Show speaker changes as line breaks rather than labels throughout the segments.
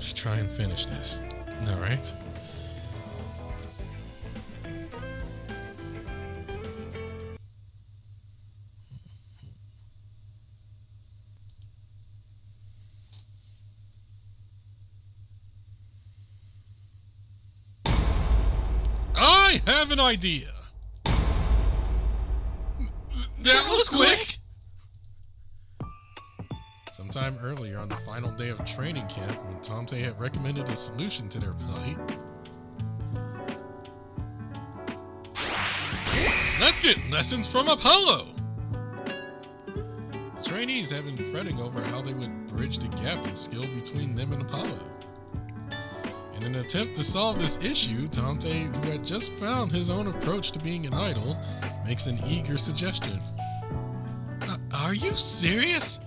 Let's try and finish this. All right. I have an idea.
That was quick.
Sometime earlier on the final day of training camp, when Tomte had recommended a solution to their plight, let's get lessons from Apollo! The trainees had been fretting over how they would bridge the gap in skill between them and Apollo. In an attempt to solve this issue, Tomte, who had just found his own approach to being an idol, makes an eager suggestion. Are you serious?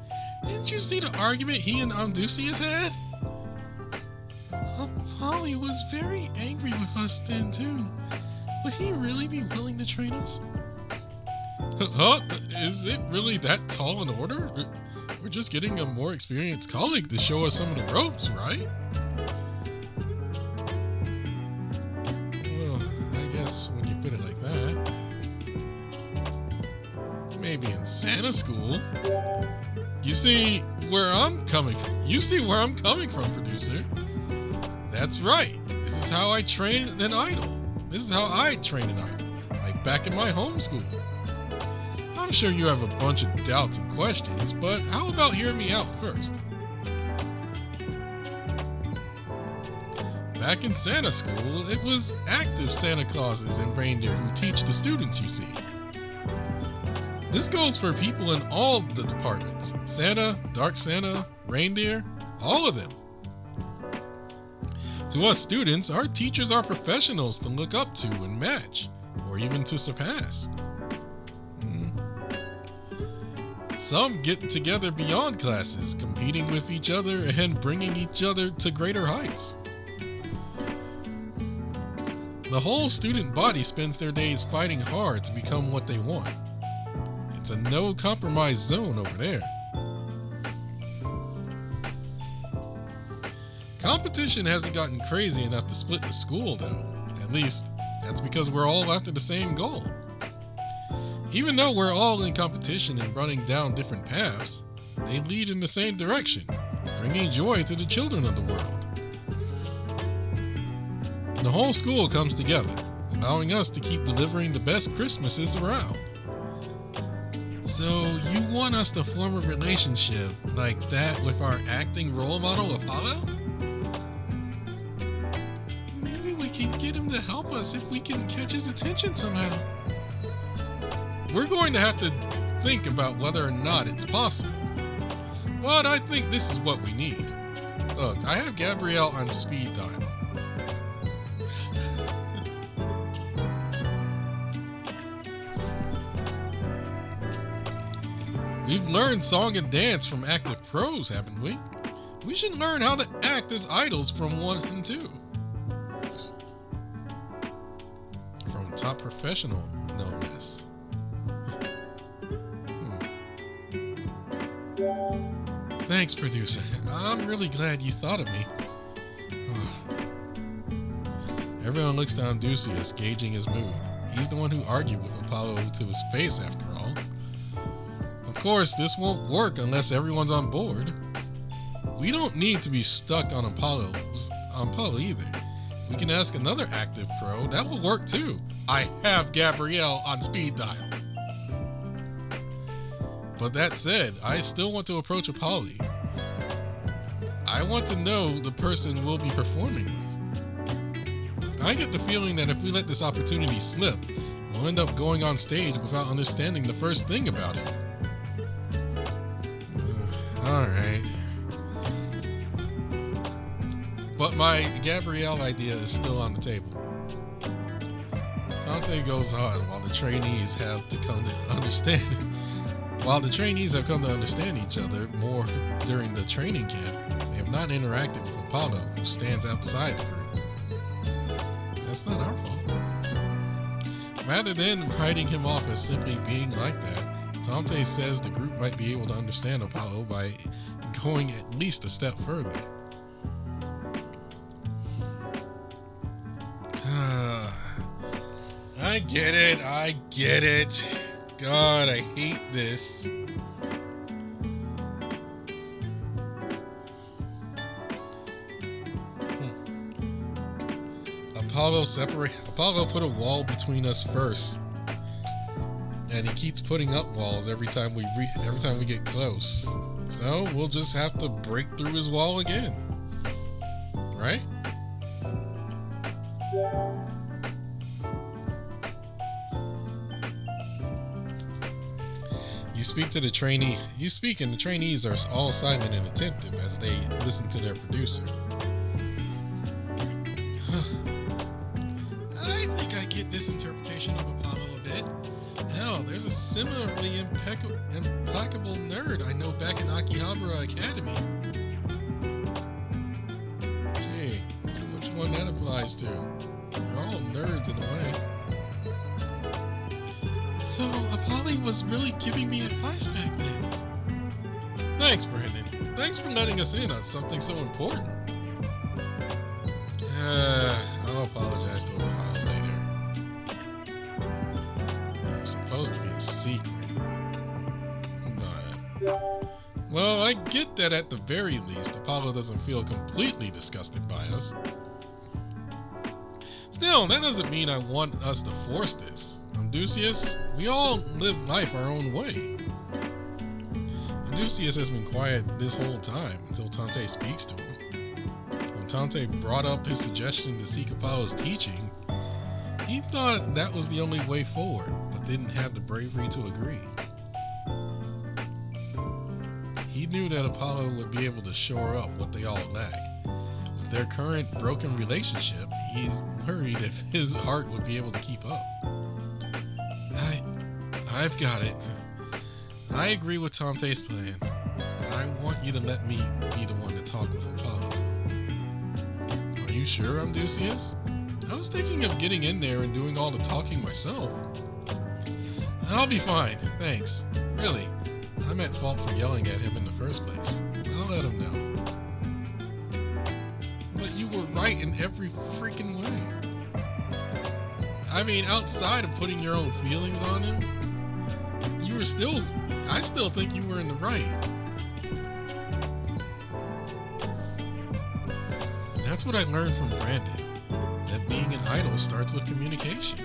Didn't you see the argument he and Amdusias had? Polly was very angry with us then too. Would he really be willing to train us? Huh? Is it really that tall an order? We're just getting a more experienced colleague to show us some of the ropes, right? Well, I guess when you put it like that. Maybe in Santa School. You see where I'm coming from, producer. That's right. This is how I train an idol. Like back in my home school. I'm sure you have a bunch of doubts and questions, but how about hearing me out first? Back in Santa School, it was active Santa Clauses and reindeer who teach the students, you see. This goes for people in all the departments. Santa, Dark Santa, reindeer, all of them. To us students, our teachers are professionals to look up to and match, or even to surpass. Some get together beyond classes, competing with each other and bringing each other to greater heights. The whole student body spends their days fighting hard to become what they want. It's a no-compromise zone over there. Competition hasn't gotten crazy enough to split the school, though. At least, that's because we're all after the same goal. Even though we're all in competition and running down different paths, they lead in the same direction, bringing joy to the children of the world. The whole school comes together, allowing us to keep delivering the best Christmases around. So, you want us to form a relationship like that with our acting role model, Apollo? Maybe we can get him to help us if we can catch his attention somehow. We're going to have to think about whether or not it's possible. But I think this is what we need. Look, I have Gabriel on speed dial. We've learned song and dance from active pros, haven't we? We should learn how to act as idols from 1 and 2. From top professional, no less. Thanks, producer. I'm really glad you thought of me. Everyone looks down Ducius, gauging his mood. He's the one who argued with Apollo to his face, after all. Of course, this won't work unless everyone's on board. We don't need to be stuck on Apollo either. If we can ask another active pro, that will work too. I have Gabriel on speed dial. But that said, I still want to approach Apollo. I want to know the person we'll be performing with. I get the feeling that if we let this opportunity slip, we'll end up going on stage without understanding the first thing about it. Alright. But my Gabrielle idea is still on the table. Tomte goes on while the trainees have come to understand each other more during the training camp. They have not interacted with Apollo, who stands outside the group. That's not our fault. Rather than writing him off as simply being like that, Tomte says the group might be able to understand Apollo by going at least a step further. I get it. God, I hate this. Apollo put a wall between us first, and he keeps putting up walls every time we get close. So we'll just have to break through his wall again, right? You speak, and the trainees are all silent and attentive as they listen to their producer. I think I get this interpretation of Apollo a bit. Hell, there's a similarly implacable nerd I know back in Akihabara Academy. Gee, I wonder which one that applies to. They're all nerds in a way. So, Apollo was really giving me advice back then. Thanks, Brandon. Thanks for letting us in on something so important. I'll apologize to Apollo later. It was supposed to be a secret. Well, I get that at the very least, Apollo doesn't feel completely disgusted by us. Still, that doesn't mean I want us to force this. Amdusias, we all live life our own way. Amdusias has been quiet this whole time until Tante speaks to him. When Tante brought up his suggestion to seek Apollo's teaching, he thought that was the only way forward, but didn't have the bravery to agree. He knew that Apollo would be able to shore up what they all lack. With their current broken relationship, he's worried if his heart would be able to keep up. I've got it. I agree with Tante's plan. I want you to let me be the one to talk with Apollo. Are you sure, Amdusias? I was thinking of getting in there and doing all the talking myself. I'll be fine, thanks. Really, I'm at fault for yelling at him in the first place. I'll let him know. But you were right in every freaking way. I mean, outside of putting your own feelings on him, I still think you were in the right. That's what I learned from Brandon, that being an idol starts with communication.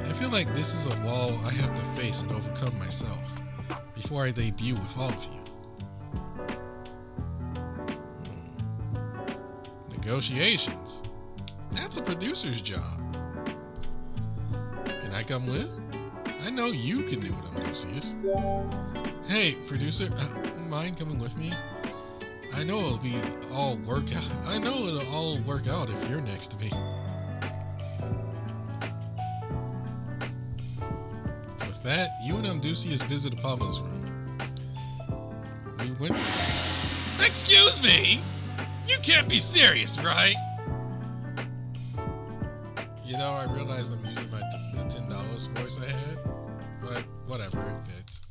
I feel like this is a wall I have to face and overcome myself before I debut with all of you. Negotiations. That's a producer's job. Can I come with? I know you can do it, Amdusias. Hey, producer, mind coming with me? I know it'll all work out if you're next to me. With that, you and Amdusias visit Apollo's room. We went.
Excuse me? You can't be serious, right?
You know, I realized I'm using the $10 voice I had, but whatever, it fits.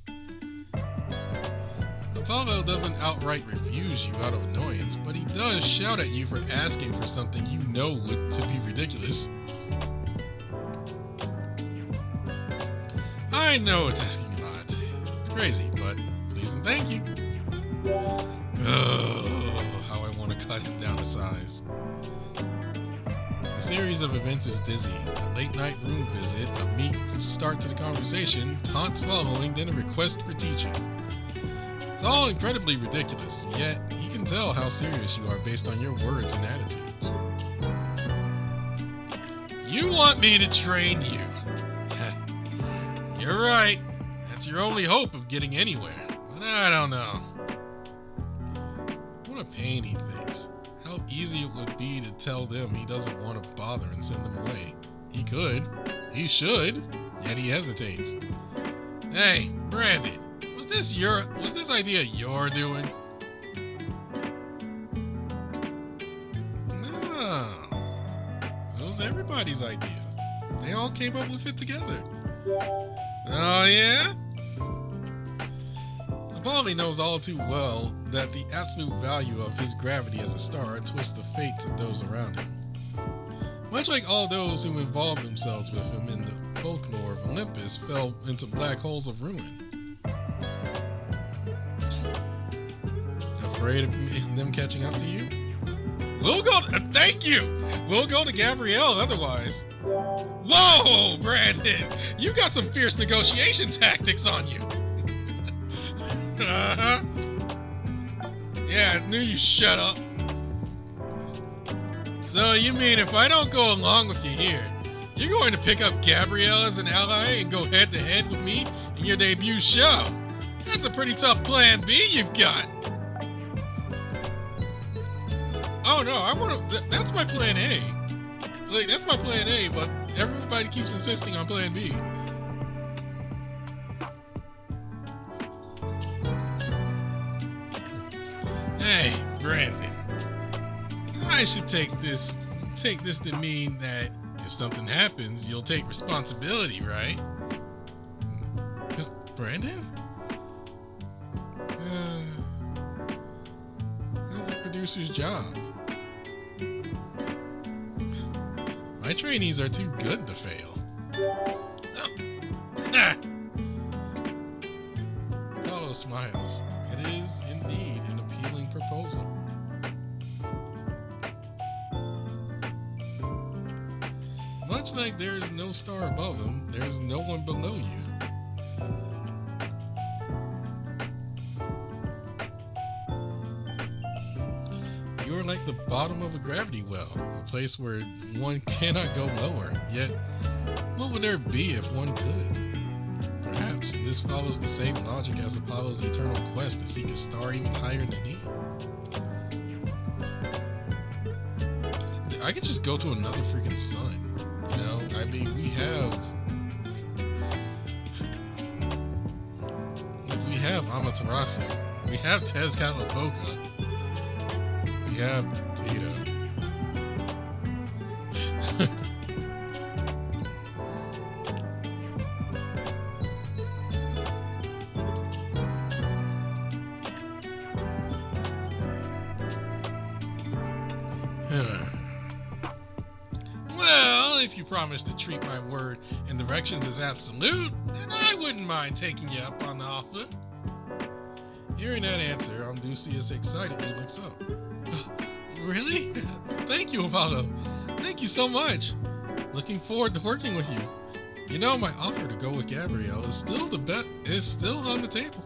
Apollo doesn't outright refuse you out of annoyance, but he does shout at you for asking for something you know to be ridiculous. I know it's asking a lot. It's crazy, but please and thank you. Oh, how I want to cut him down to size. A series of events is dizzy. A late-night room visit, a meek start to the conversation, taunts following, then a request for teaching. It's all incredibly ridiculous, yet he can tell how serious you are based on your words and attitudes.
You want me to train you? You're right. That's your only hope of getting anywhere. But I don't know.
What a pain, he thinks. How easy it would be to tell them he doesn't want to bother and send them away. He could. He should. Yet he hesitates.
Hey, Brandon, was this idea you're doing?
No. It was everybody's idea. They all came up with it together.
Oh, yeah?
Apollo knows all too well that the absolute value of his gravity as a star twists the fates of those around him. Much like all those who involved themselves with him in the folklore of Olympus fell into black holes of ruin. Afraid of them catching up to you?
We'll go. Thank you. We'll go to Gabriel otherwise. Whoa, Brandon! You got some fierce negotiation tactics on you. Uh-huh. Yeah, I knew you shut up. So you mean if I don't go along with you here, you're going to pick up Gabriel as an ally and go head to head with me in your debut show? That's a pretty tough plan B you've got. Oh no, that's my plan A. Like, that's my plan A, but everybody keeps insisting on plan B. Hey, Brandon. I should take this to mean that if something happens, you'll take responsibility, right? Brandon? That's a producer's job. My trainees are too good to fail. Apollo smiles. It is indeed an appealing proposal. Much like there is no star above him, there is no one below you. You are like the bottom of a gravity well, a place where one cannot go lower. Yet, what would there be if one could? Perhaps this follows the same logic as Apollo's eternal quest to seek a star even higher than he. I could just go to another freaking sun. You know, I mean, we have Amaterasu, we have Tezcatlipoca, we have Tita. Well, if you promise to treat my word and directions as absolute, then I wouldn't mind taking you up on the offer. Hearing that answer, Amdusius excitedly looks up. Really? Thank you, Apollo. Thank you so much. Looking forward to working with you. You know, my offer to go with Gabriel is still on the table.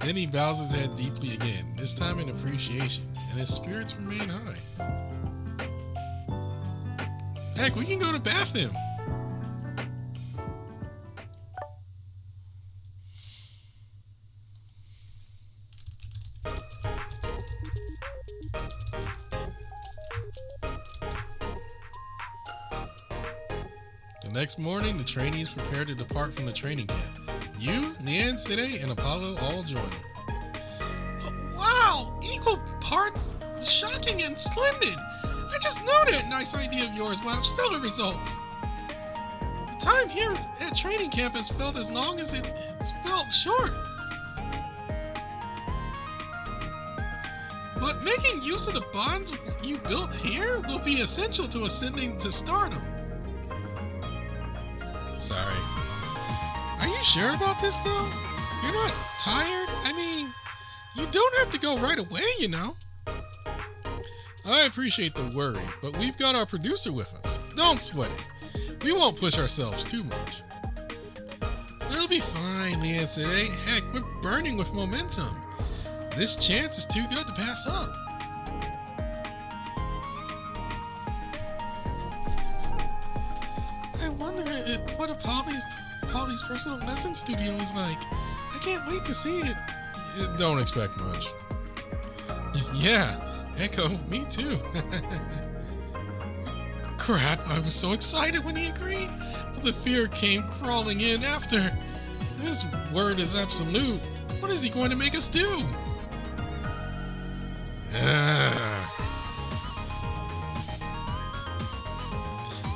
Then he bows his head deeply again, this time in appreciation, and his spirits remain high. Heck, we can go to Bathim. The next morning, the trainees prepare to depart from the training camp. You, Nian, Side, and Apollo all join. Wow! Equal parts shocking and splendid! I just know that nice idea of yours will have stellar results. The time here at training camp has felt as long as it's felt short. But making use of the bonds you built here will be essential to ascending to stardom. Sorry. Are you sure about this, though? You're not tired? I mean, you don't have to go right away, you know. I appreciate the worry, but we've got our producer with us. Don't sweat it. We won't push ourselves too much. We'll be fine, Leanne said. Heck, we're burning with momentum. This chance is too good to pass up. I wonder what a Polly's personal lesson studio is like. I can't wait to see it. Don't expect much. Yeah, Echo, me too. Crap, I was so excited when he agreed, but the fear came crawling in after. His word is absolute. What is he going to make us do?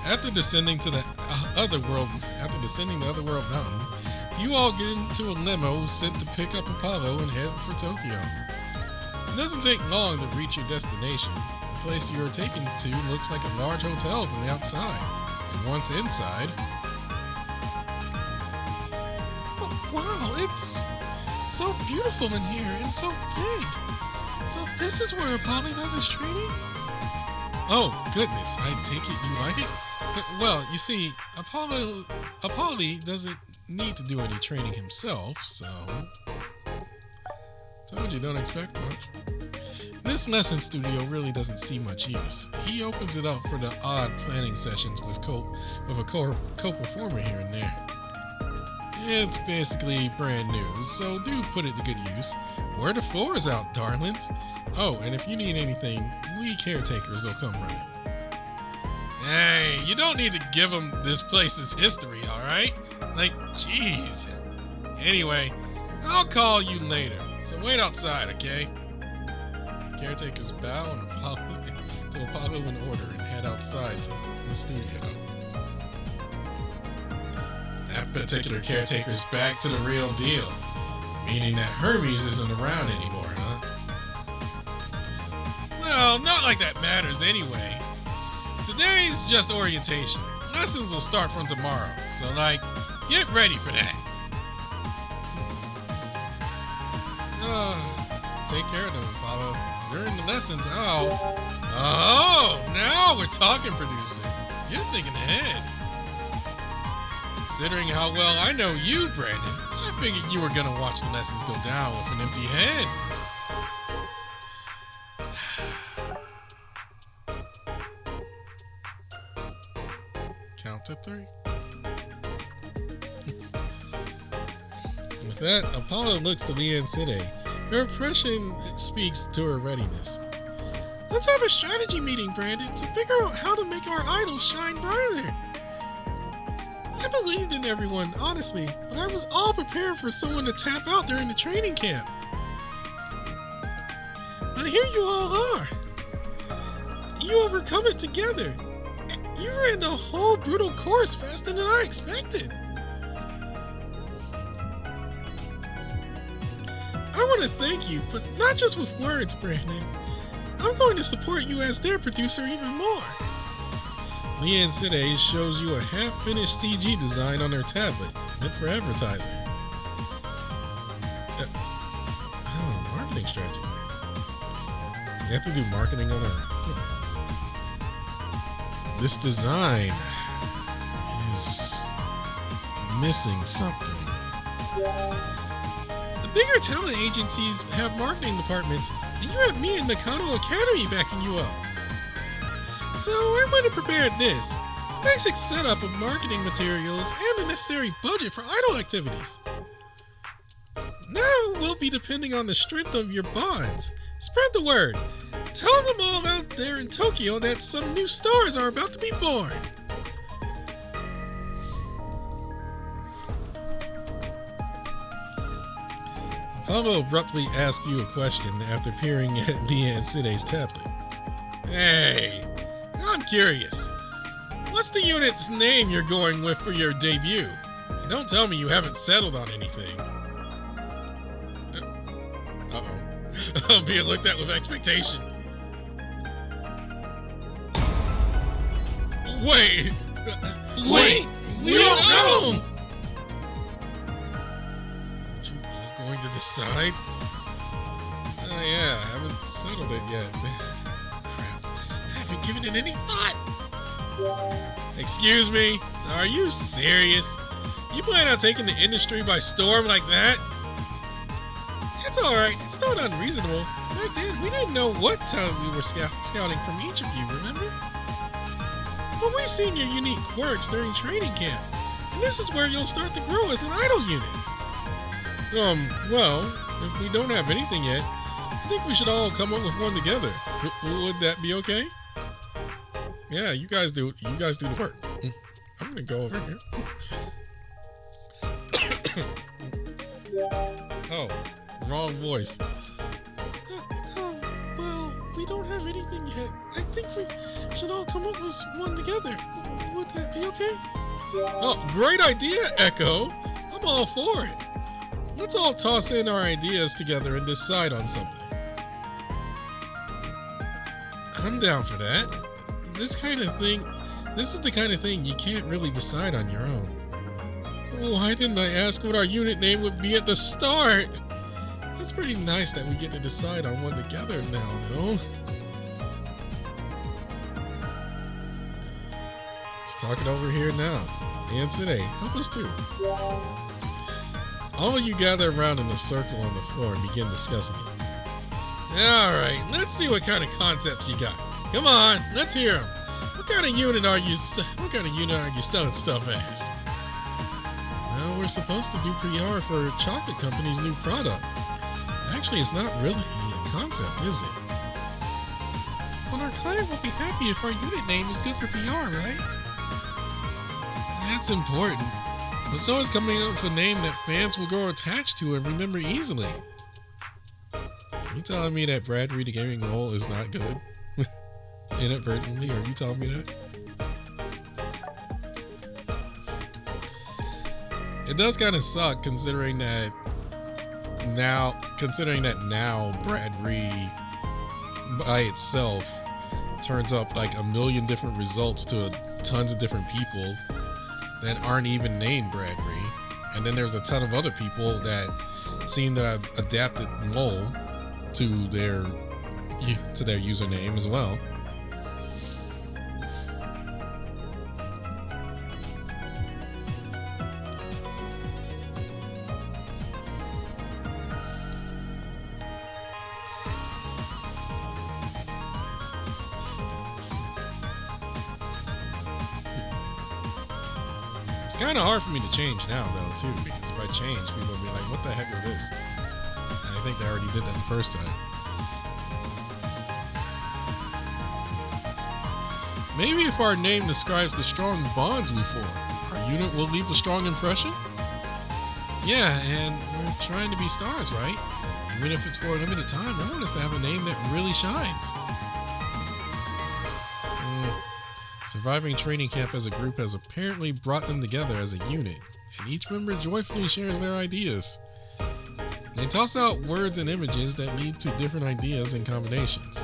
After descending the other world mountain, you all get into a limo sent to pick up Apollo and head for Tokyo.
It doesn't take long to reach your destination. The place you are taken to looks like a large hotel from the outside. And once inside...
Oh, wow, it's so beautiful in here and so big. So this is where Apollo does his training?
Oh, goodness, I take it you like it? Well, you see, Apollo doesn't need to do any training himself, so... Told you, don't expect much. This lesson studio really doesn't see much use. He opens it up for the odd planning sessions with a co-performer here and there. It's basically brand new, so do put it to good use. Wear the floors out, darlings. Oh, and if you need anything, we caretakers will come running. Hey, you don't need to give them this place's history, alright? Like, jeez. Anyway, I'll call you later, so wait outside, okay? The caretakers bow and to Apollo in order and head outside to the studio. That particular caretaker's back to the real deal, meaning that Hermes isn't around anymore, huh? Well, not like that matters anyway. Today's just orientation. Lessons will start from tomorrow, so get ready for that. Take care of them, Apollo. During the lessons, now we're talking, producer. You're thinking ahead. Considering how well I know you, Brandon, I figured you were gonna watch the lessons go down with an empty head. Count to 3. With that, Apollo looks to Leanne Side. Her impression speaks to her readiness.
Let's have a strategy meeting, Brandon, to figure out how to make our idols shine brighter. I believed in everyone, honestly, but I was all prepared for someone to tap out during the training camp. But here you all are. You overcome it together. You ran the whole brutal course faster than I expected. I want to thank you, but not just with words, Brandon. I'm going to support you as their producer even more.
Leanne Side shows you a half-finished CG design on her tablet, meant for advertising. Marketing strategy. You have to do marketing on her. This design is missing something.
The bigger talent agencies have marketing departments, and you have me and Nakano Academy backing you up. So I'm going to prepare this, a basic setup of marketing materials and the necessary budget for idol activities. Now we'll be depending on the strength of your bonds. Spread the word. Tell them all out there in Tokyo that some new stars are about to be born.
Apollo abruptly asks you a question after peering at Leanne Side's tablet.
Hey, I'm curious. What's the unit's name you're going with for your debut? And don't tell me you haven't settled on anything. I'm being looked at with expectation. Wait! We don't know!
Aren't you all going to decide? Oh yeah, I haven't settled it yet.
Crap, I haven't given it any thought. Excuse me, are you serious? You plan on taking the industry by storm like that? It's alright, it's not unreasonable. Back then, we didn't know what talent we were scouting from each of you, remember? But we've seen your unique quirks during training camp, and this is where you'll start to grow as an idol unit.
Well, if we don't have anything yet, I think we should all come up with one together. Would that be okay? Yeah, you guys do the work. I'm gonna go over here. Oh, wrong voice.
Well, we don't have anything yet. I think we should all come up with one together. Would that be okay?
Oh, great idea, Echo. I'm all for it. Let's all toss in our ideas together and decide on something.
I'm down for that. This is the kind of thing you can't really decide on your own. Why didn't I ask what our unit name would be at the start? It's pretty nice that we get to decide on one together now, though. Let's talk it over here now. And today, help us too. All of you gather around in a circle on the floor and begin discussing it. Alright, let's see what kind of concepts you got. Come on, let's hear them. What kind of unit are you selling stuff as? Well, we're supposed to do PR for a chocolate company's new product. Actually, it's not really a concept, is it? Well, our client will be happy if our unit name is good for PR, right? That's important. But so is coming up with a name that fans will grow attached to and remember easily. Are you telling me that Bradry the gaming role is not good? Inadvertently, are you telling me that? It does kind of suck considering that now Bradry by itself turns up like a million different results to tons of different people that aren't even named Bradry, and then there's a ton of other people that seem to have adapted Mole to their username as well. It's kind of hard for me to change now, though, too, because if I change, people will be like, what the heck is this? And I think they already did that the first time. Maybe if our name describes the strong bonds we form, our unit will leave a strong impression? Yeah, and we're trying to be stars, right? Even if it's for a limited time, I want us to have a name that really shines. Surviving training camp as a group has apparently brought them together as a unit, and each member joyfully shares their ideas. They toss out words and images that lead to different ideas and combinations.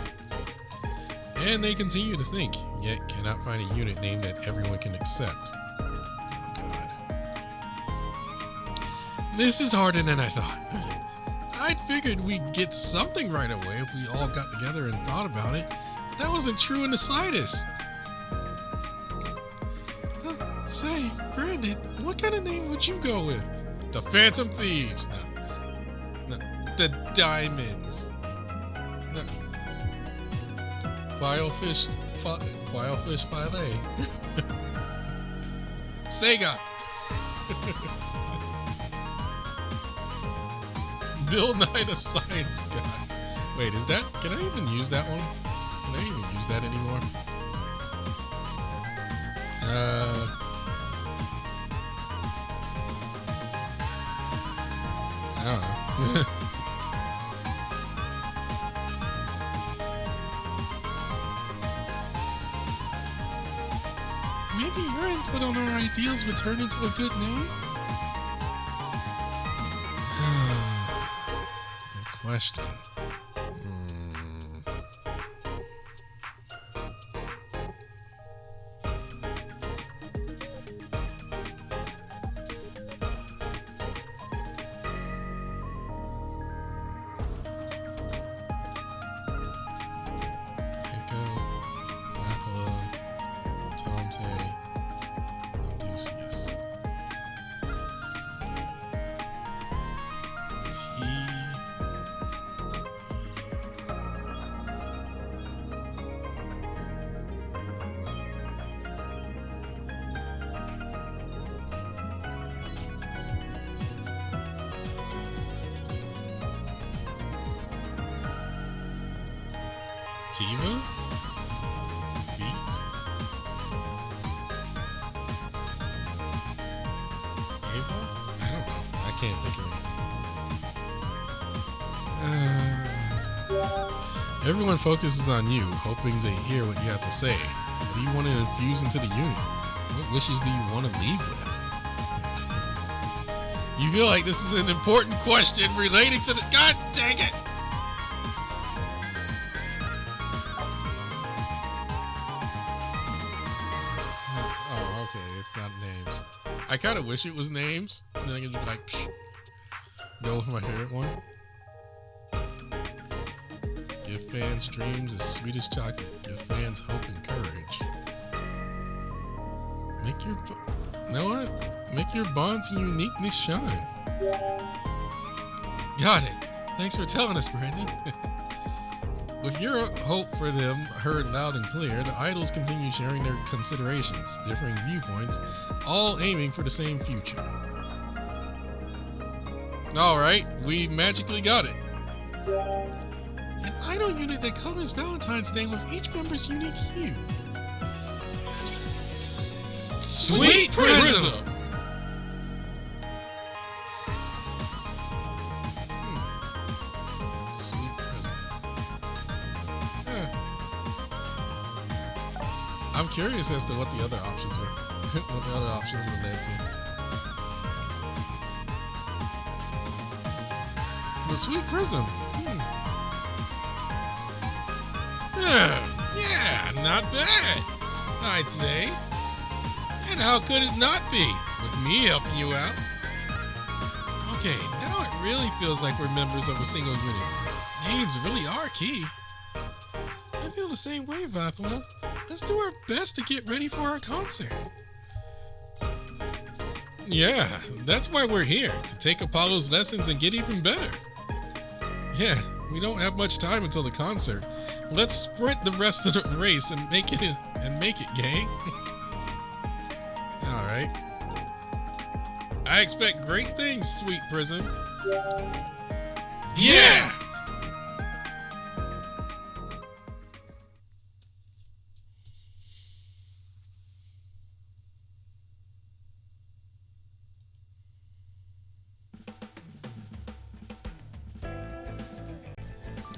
And they continue to think, yet cannot find a unit name that everyone can accept. Oh God. This is harder than I thought. I'd figured we'd get something right away if we all got together and thought about it, but that wasn't true in the slightest. Say, Brandon, what kind of name would you go with? The Phantom Thieves. No. The Diamonds. No. Quailfish Filet. Sega. Bill Nye the Science Guy. Wait, is that? Can I even use that one? Can I even use that anymore? I don't know. Maybe your input on our ideals would turn into a good name? Good question. Tiva? Beat? Ava? I don't know. I can't think of anything. Everyone focuses on you, hoping to hear what you have to say. What do you want to infuse into the unit? What wishes do you want to leave with? You feel like this is an important question relating to the... God dang it!
I kind of wish it was names. And then I could just be like, psh, go with my favorite one. Give fans dreams as sweet as chocolate. Give fans hope and courage. Make your bonds and uniqueness shine. Got it. Thanks for telling us, Brandon. With your hope for them heard loud and clear, the idols continue sharing their considerations, differing viewpoints, all aiming for the same future. Alright, we magically got it. An idol unit that covers Valentine's Day with each member's unique hue. Sweet Prism! Sweet Prism. I'm curious as to what the other options were. What the other options would lead to. The Sweet Prism. Yeah, not bad, I'd say. And how could it not be, with me helping you out? Okay, now it really feels like we're members of a single unit. Names really are key. I feel the same way, Vapula. Let's do our best to get ready for our concert. Yeah, that's why we're here, to take Apollo's lessons and get even better. Yeah, we don't have much time until the concert. Let's sprint the rest of the race and make it gang. All right. I expect great things, Sweet Prism. Yeah!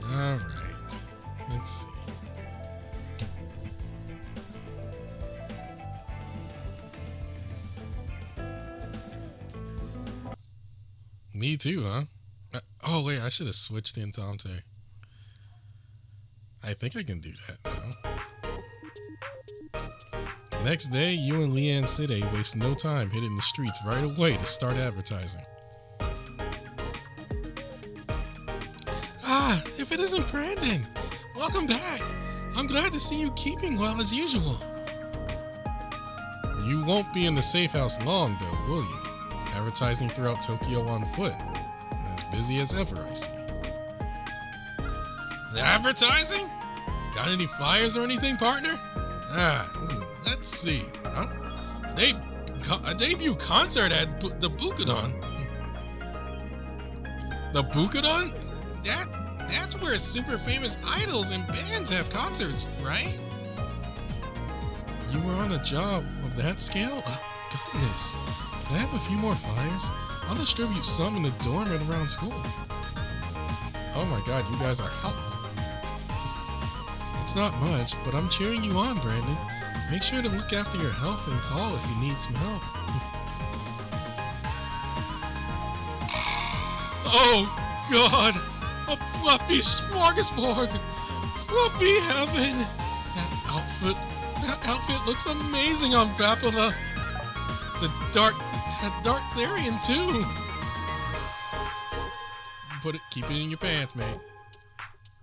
All right. Let's see. Me too, huh? Oh, wait, I should have switched in Tomte. I think I can do that now. Next day, you and Leanne Side waste no time hitting the streets right away to start advertising. Ah, if it isn't Brandon! Welcome back! I'm glad to see you keeping well as usual. You won't be in the safe house long, though, will you? Advertising throughout Tokyo on foot. As busy as ever, I see. Advertising? Got any flyers or anything, partner? Let's see. Huh? A debut concert at the Bukadon. The Bukadon? That's where super famous idols and bands have concerts, right? You were on a job of that scale? Oh, goodness. Can I have a few more flyers? I'll distribute some in the dorm and around school. Oh my god, you guys are helpful. It's not much, but I'm cheering you on, Brandon. Make sure to look after your health and call if you need some help. Oh god! A fluffy smorgasbord! Fluffy heaven! That outfit looks amazing on Vapula. That dark Therian too. Keep it in your pants, mate.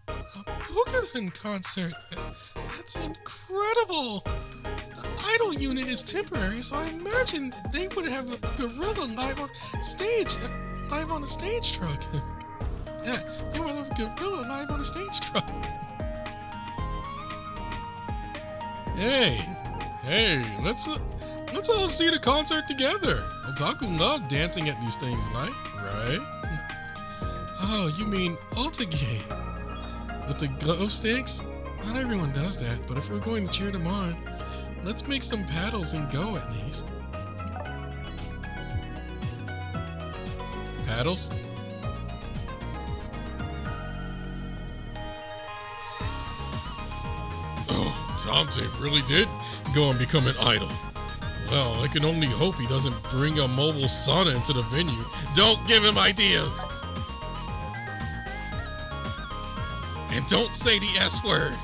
A Bukadon concert. That's incredible. The idol unit is temporary, so I imagine they would have a gorilla live on a stage truck. Yeah, they would have a gorilla live on a stage truck. Hey, let's all see the concert together. Otaku love dancing at these things, right? Oh, you mean Ultigate? With the glow sticks? Not everyone does that, but if we're going to cheer them on, let's make some paddles and go at least. Paddles? Oh, Tomte really did go and become an idol. Well, I can only hope he doesn't bring a mobile sauna into the venue. Don't give him ideas! And don't say the S word!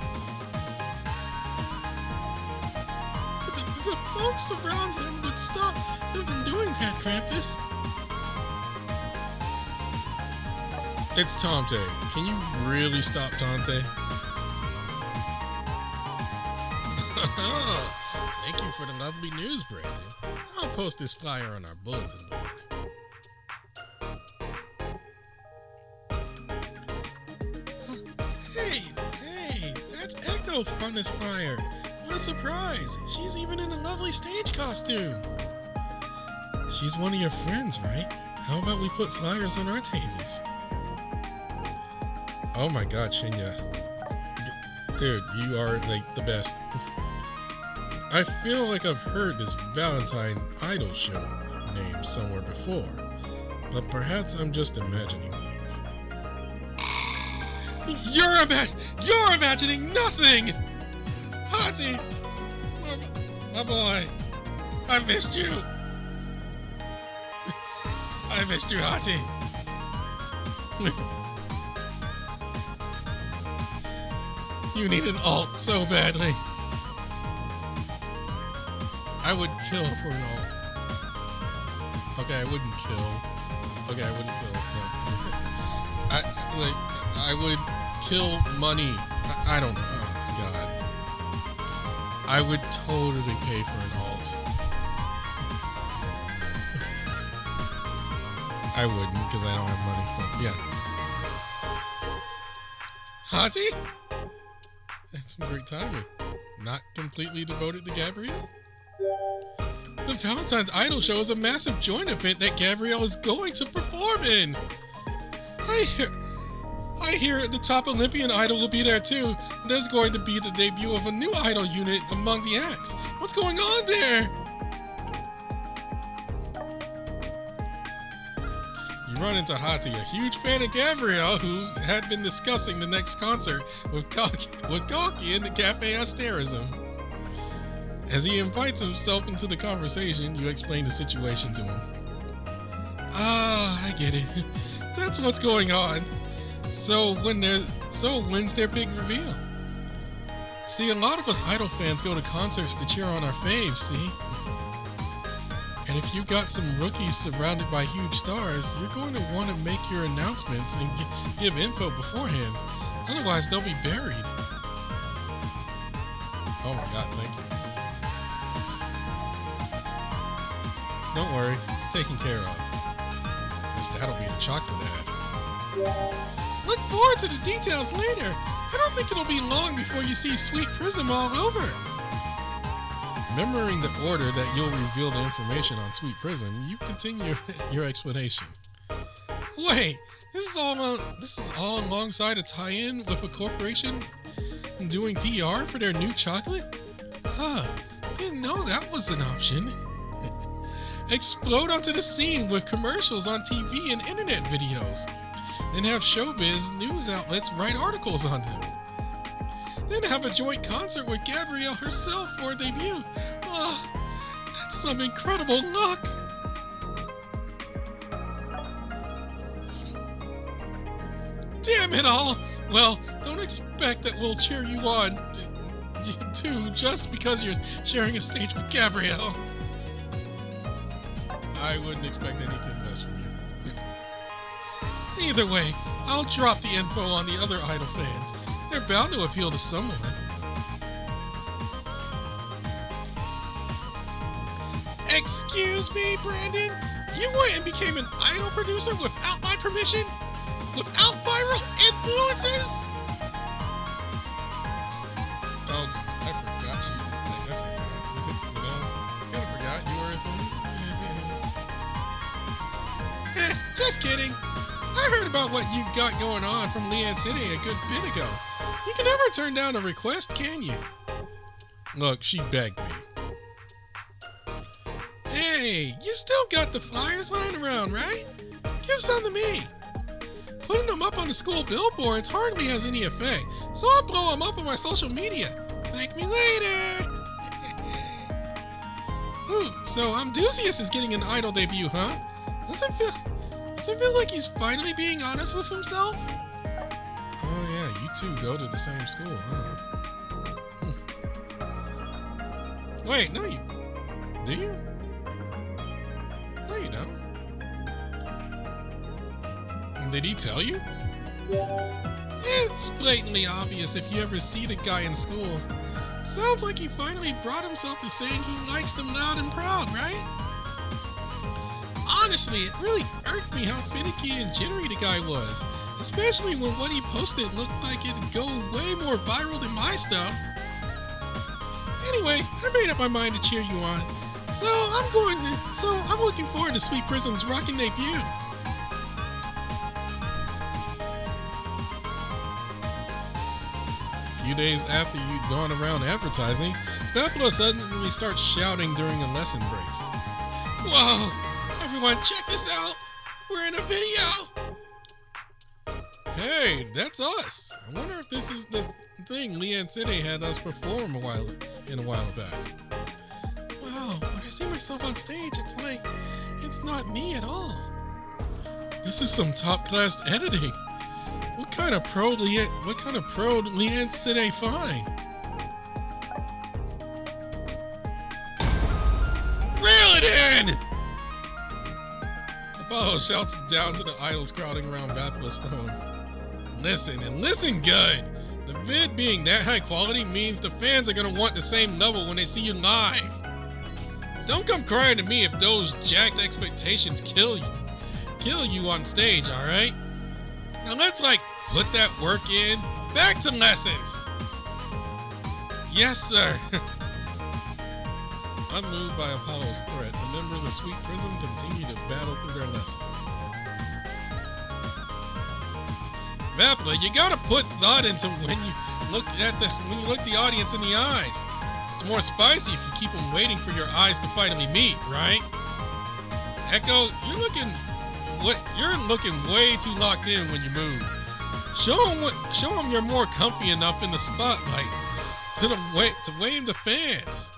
The folks around him would stop
have been doing, Pat Krampus? It's Tante. Can you really stop, Tante? Thank you for the lovely news, Brandon. I'll post this flyer on our bulletin board. Hey, that's Echo on this flyer. What a surprise. She's even in a lovely stage costume. She's one of your friends, right? How about we put flyers on our tables? Oh my god, Shinya. Dude, you are like the best. I feel like I've heard this Valentine idol show name somewhere before, but perhaps I'm just imagining things. You're imagining nothing! Hati! My boy! I missed you! I missed you, Hati! You need an alt so badly. I would kill for an alt. Okay, I wouldn't kill. Okay, I wouldn't kill. No. I would kill money. I don't know. Oh god. I would totally pay for an alt. I wouldn't because I don't have money. But yeah. Hati? That's some great timing. Not completely devoted to Gabriel? The Valentine's Idol Show is a massive joint event that Gabriel is going to perform in. I hear the top Olympian idol will be there too. There's going to be the debut of a new idol unit among the acts. What's going on there? You run into Hati, a huge fan of Gabriel, who had been discussing the next concert with Gawky in the Cafe Asterism. As he invites himself into the conversation, you explain the situation to him. Ah, I get it. That's what's going on. So when's their big reveal? See, a lot of us idol fans go to concerts to cheer on our faves, see? And if you got some rookies surrounded by huge stars, you're going to want to make your announcements and give info beforehand. Otherwise, they'll be buried. Oh my god, thank you. Don't worry, it's taken care of. Guess that'll be the chocolate ad. Look forward to the details later. I don't think it'll be long before you see Sweet Prism all over. Remembering the order that you'll reveal the information on Sweet Prism, you continue your explanation. Wait, this is all alongside a tie-in with a corporation doing PR for their new chocolate? Huh, didn't know that was an option. Explode onto the scene with commercials on TV and internet videos. Then have showbiz news outlets write articles on them. Then have a joint concert with Gabrielle herself for a debut. Oh, that's some incredible luck. Damn it all. Well, don't expect that we'll cheer you on, too, just because you're sharing a stage with Gabrielle. I wouldn't expect anything less from you. Either way, I'll drop the info on the other idol fans. They're bound to appeal to someone. Excuse me, Brandon? You went and became an idol producer without my permission? Without viral influences? Oh, I forgot you. You know, I kind of forgot you were a thing. Just kidding. I heard about what you got going on from Leanne City a good bit ago. You can never turn down a request, can you? Look, she begged me. Hey, you still got the flyers lying around, right? Give some to me. Putting them up on the school billboards hardly has any effect, so I'll blow them up on my social media. Thank me later. Ooh, so Amdusius is getting an idol debut, huh? Does it feel like he's finally being honest with himself? Oh yeah, you two go to the same school, huh? Wait, no, do you?
Did he tell you?
It's blatantly obvious if you ever see the guy in school. Sounds like he finally brought himself to saying he likes them loud and proud, right? Honestly, it really irked me how finicky and jittery the guy was, especially when what he posted looked like it'd go way more viral than my stuff. Anyway, I made up my mind to cheer you on, so I'm looking forward to Sweet Prism's rockin' debut.
A few days after you'd gone around advertising, Bepla suddenly starts shouting during a lesson break.
Whoa! Everyone, check this out! We're in a video!
Hey, that's us! I wonder if this is the thing Leanne City had us perform a while back.
Wow, when I see myself on stage, it's like, it's not me at all.
This is some top-class editing. What kind of pro Leanne City find?
Reel it in!
Apollo shouts down to the idols crowding around Vapila's phone. Listen, and listen good. The vid being that high quality means the fans are gonna want the same level when they see you live. Don't come crying to me if those jacked expectations kill you on stage, alright? Now let's put that work in. Back to lessons. Yes, sir. Unmoved by Apollo's threat, the members of Sweet Prism continue to battle through their lessons. Vapla, you gotta put thought into when you look the audience in the eyes. It's more spicy if you keep them waiting for your eyes to finally meet, right? Echo, you're looking way too locked in when you move. Show them you're more comfy enough in the spotlight to wave the fans.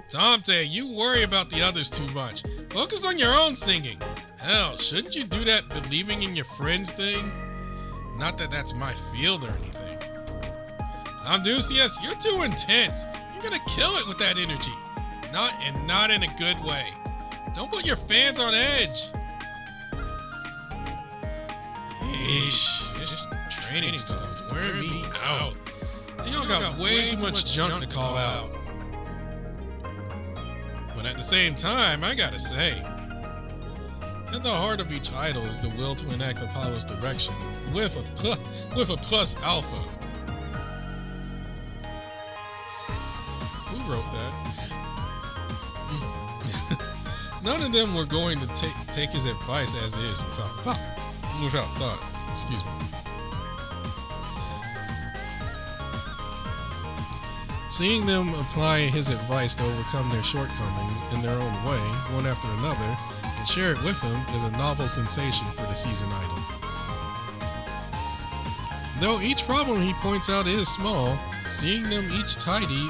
Dante, you worry about the others too much. Focus on your own singing. Hell, shouldn't you do that believing in your friends thing? Not that that's my field or anything. Amdusias, you're too intense. You're gonna kill it with that energy. Not in a good way. Don't put your fans on edge. Eesh, this training stuff's wearing me out. They all got way too much junk to call out. But at the same time, I gotta say, at the heart of each idol is the will to enact Apollo's direction with a plus alpha. Who wrote that? None of them were going to take his advice as is without thought. Excuse me. Seeing them apply his advice to overcome their shortcomings in their own way, one after another, and share it with him is a novel sensation for the seasoned idol. Though each problem he points out is small, seeing them each tidy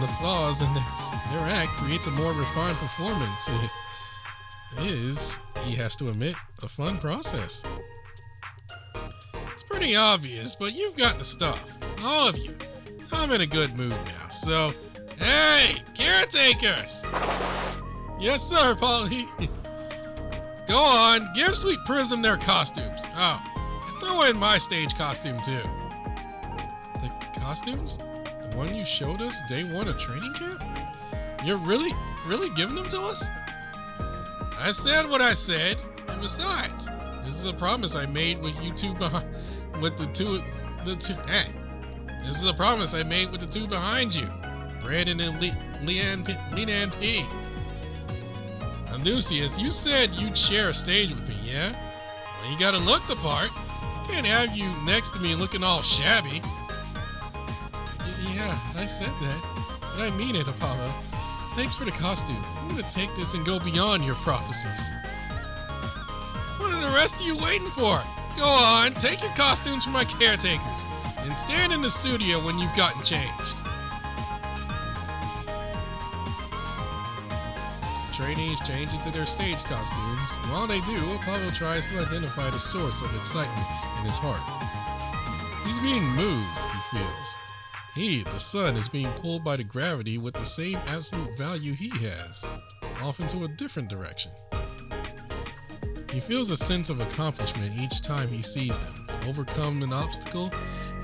the flaws in their act creates a more refined performance. It is, he has to admit, a fun process. It's pretty obvious, but you've got the stuff. All of you. I'm in a good mood now, so... Hey, caretakers! Yes, sir, Polly. Go on, give Sweet Prism their costumes. Oh, and throw in my stage costume, too. The costumes? The one you showed us day one of training camp? You're really giving them to us? I said what I said, and besides, this is a promise I made with you two This is a promise I made with the two behind you, Brandon and Leanne P. Andusius, you said you'd share a stage with me, yeah? Well, you gotta look the part. Can't have you next to me looking all shabby. Yeah, I said that, but I mean it, Apollo. Thanks for the costume. I'm gonna take this and go beyond your prophecies. What are the rest of you waiting for? Go on, take your costumes from my caretakers. And stand in the studio when you've gotten changed. Trainees change into their stage costumes. While they do, Apollo tries to identify the source of excitement in his heart. He's being moved, he feels. He, the sun, is being pulled by the gravity with the same absolute value he has. off into a different direction. He feels a sense of accomplishment each time he sees them. Overcome an obstacle,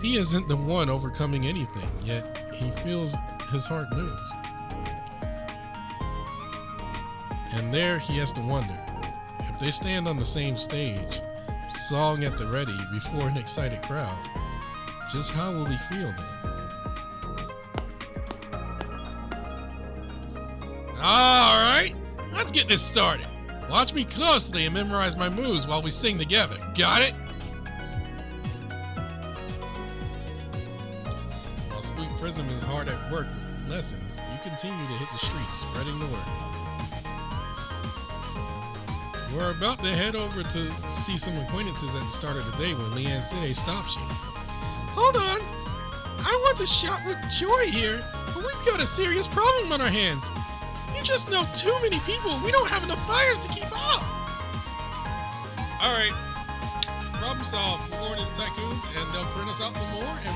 he isn't the one overcoming anything, yet he feels his heart move. And there he has to wonder, if they stand on the same stage, song at the ready before an excited crowd, just how will he feel then?
Alright, let's get this started. Watch me closely and memorize my moves while we sing together. Got it?
While Sweet Prism is hard at work with lessons, you continue to hit the streets, spreading the word. You are about to head over to see some acquaintances at the start of the day when Leanne Sine stops you.
Hold on. I want to shout with joy here, but we've got a serious problem on our hands. You just know too many people. We don't have enough flyers to keep up.
All right, problem solved. We're going to the tycoons, and they'll print us out some more, and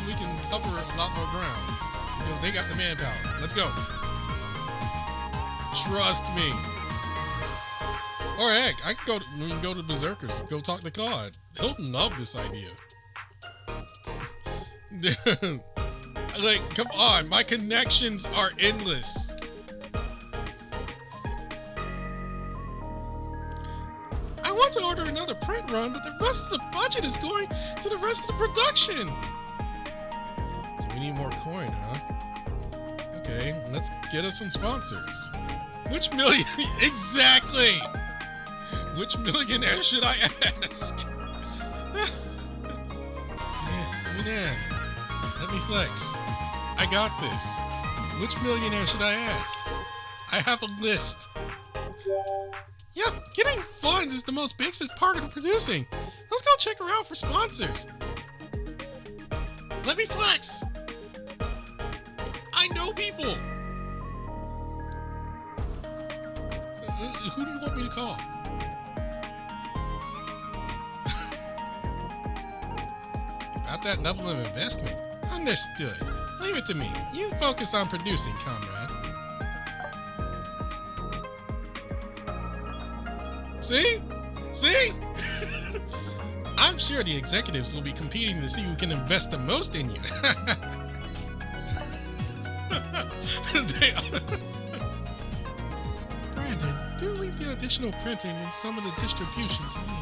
we can cover a lot more ground because they got the manpower. Let's go. Trust me. Or heck, we can go to Berserkers. Go talk to God. He'll love this idea. Like, come on, my connections are endless.
I want to order another print run, but the rest of the budget is going to the rest of the production.
So we need more coin, huh? Okay, let's get us some sponsors.
Which million? Exactly. Which millionaire should I ask?
Yeah, let me flex. I got this. Which millionaire should I ask? I have a list.
Yep, getting funds is the most basic part of producing. Let's go check her out for sponsors. Let me flex. I know people.
Who do you want me to call? About that level of investment. Understood. Leave it to me. You focus on producing, comrade. See? See? I'm sure the executives will be competing to see who can invest the most in you. Brandon, do leave the additional printing and some of the distribution to me.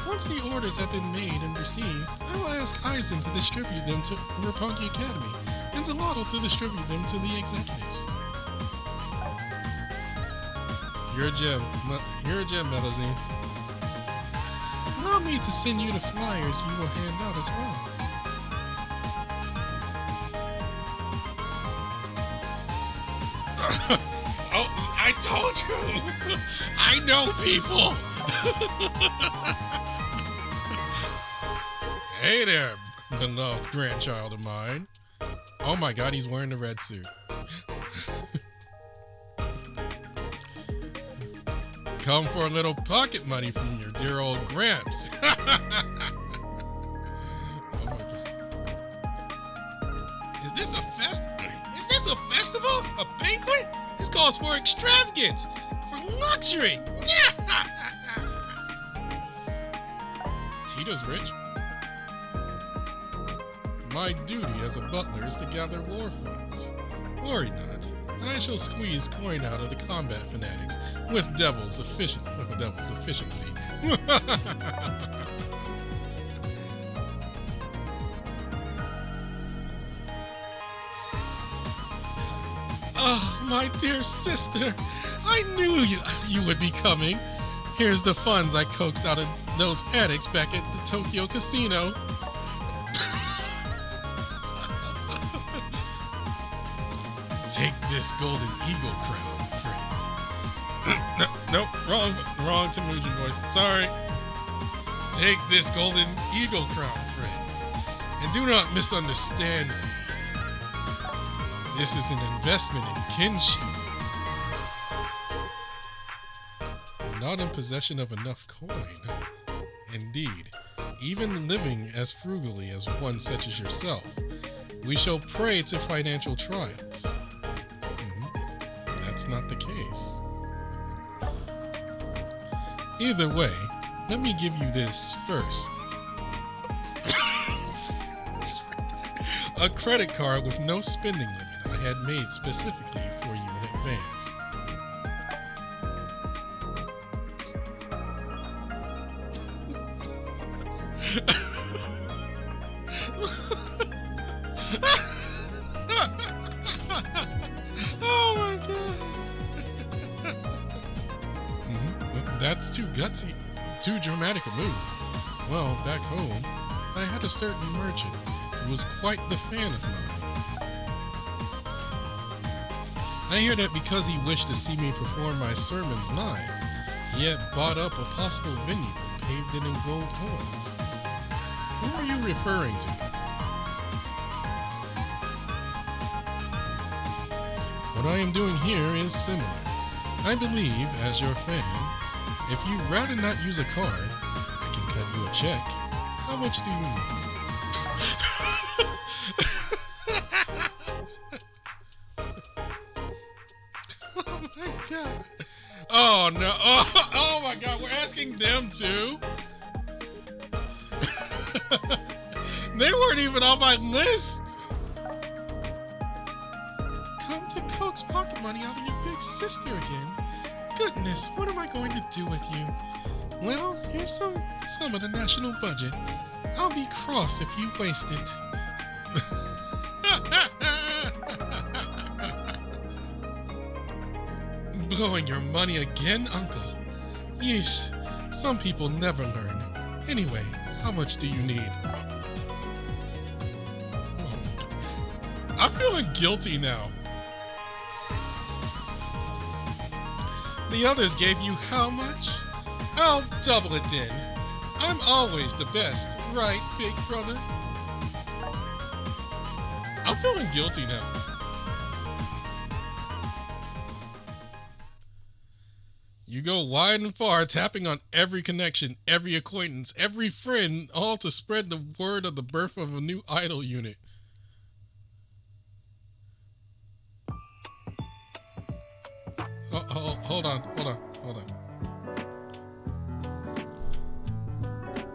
Once the orders have been made and received, I will ask Eisen to distribute them to Roppongi Academy and Zalotl to distribute them to the executives. You're a gem. You're a gem, Melazine. Allow me to send you the flyers you will hand out as well.
Oh, I told you. I know people.
Hey there, beloved grandchild of mine. Oh my god, he's wearing the red suit. Come for a little pocket money from your dear old Gramps. Oh my god.
Is this a festival? A banquet? This calls for extravagance, for luxury.
Tito's rich. My duty as a butler is to gather war funds. Worry not. I shall squeeze coin out of the combat fanatics with a devil's efficiency.
Oh, my dear sister, I knew you would be coming. Here's the funds I coaxed out of those addicts back at the Tokyo casino.
Take this golden eagle crown, friend. Nope, wrong Temujin voice. Sorry. Take this golden eagle crown, friend. And do not misunderstand me. This is an investment in kinship. I'm not in possession of enough coin. Indeed, even living as frugally as one such as yourself, we shall pray to financial trials. that's not the case. Either way, let me give you this first. A credit card with no spending limit I had made specifically for you in advance. Oh my god. That's too gutsy, too dramatic a move. Well, back home, I had a certain merchant who was quite the fan of mine. I hear that because he wished to see me perform my sermons live, he had bought up a possible venue and paved it in gold coins. Who are you referring to? What I am doing here is similar. I believe, as your fan, if you'd rather not use a card, I can cut you a check. How much do you need? Oh my god. Oh no. Oh my god, we're asking them too? They weren't even on my list. Come to coax pocket money out of your big sister again. Goodness, what am I going to do with you? Well, here's some of the national budget. I'll be cross if you waste it. Blowing your money again, Uncle? Yeesh, some people never learn. Anyway, how much do you need? I'm feeling guilty now. The others gave you how much? I'll double it then. I'm always the best, right, big brother? I'm feeling guilty now. You go wide and far, tapping on every connection, every acquaintance, every friend, all to spread the word of the birth of a new idol unit. Hold on.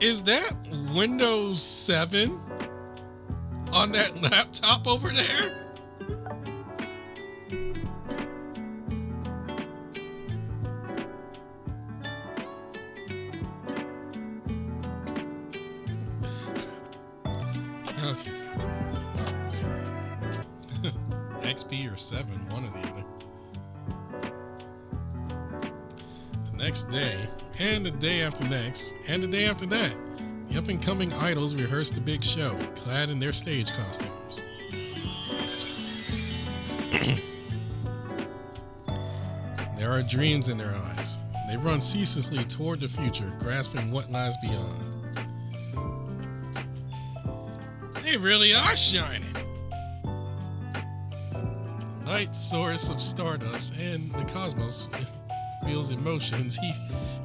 Is that Windows 7 on that laptop over there? Okay. XP or 7, one or the other. Next day, and the day after next, and the day after that, the up-and-coming idols rehearsed the big show, clad in their stage costumes. There are dreams in their eyes. They run ceaselessly toward the future, grasping what lies beyond. They really are shining. The light source of stardust and the cosmos feels emotions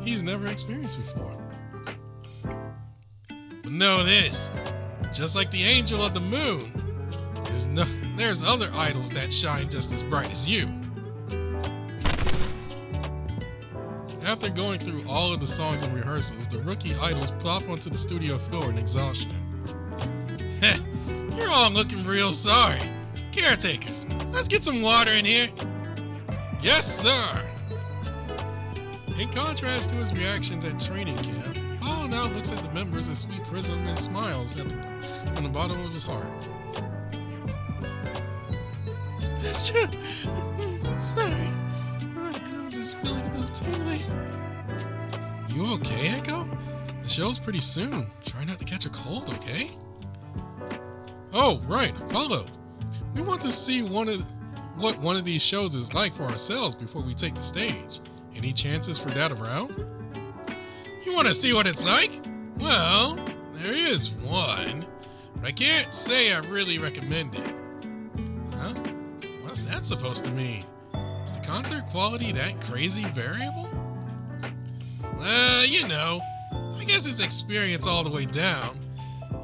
he's never experienced before. But know this, just like the angel of the moon, there's other idols that shine just as bright as you. After going through all of the songs and rehearsals, the rookie idols plop onto the studio floor in exhaustion. You're all looking real sorry. Caretakers, let's get some water in here. Yes, sir. In contrast to his reactions at training camp, Paul now looks at the members of Sweet Prism and smiles from the bottom of his heart. That's true. Sorry. My nose is feeling a little tingly. You okay, Echo? The show's pretty soon. Try not to catch a cold, okay? Oh, right, Apollo. We want to see what one of these shows is like for ourselves before we take the stage. Any chances for that around? You want to see what it's like? Well, there is one, but I can't say I really recommend it. Huh? What's that supposed to mean? Is the concert quality that crazy variable? You know, I guess it's experience all the way down.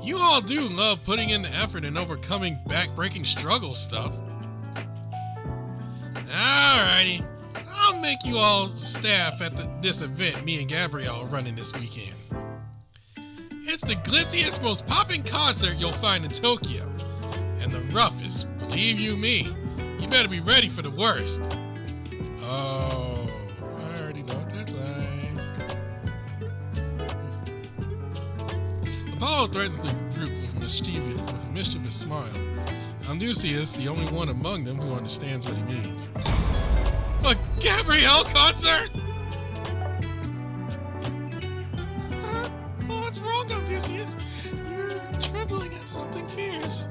You all do love putting in the effort and overcoming back-breaking struggle stuff.
Alrighty. I'll make you all staff at this event me and Gabriel are running this weekend. It's the glitziest, most popping concert you'll find in Tokyo. And the roughest, believe you me. You better be ready for the worst. Oh, I already know what that's like. Apollo threatens the group with a mischievous smile. Andusius, the only one among them who understands what he means. A Gabriel concert? What's wrong, Andusius? You're trembling at something fierce.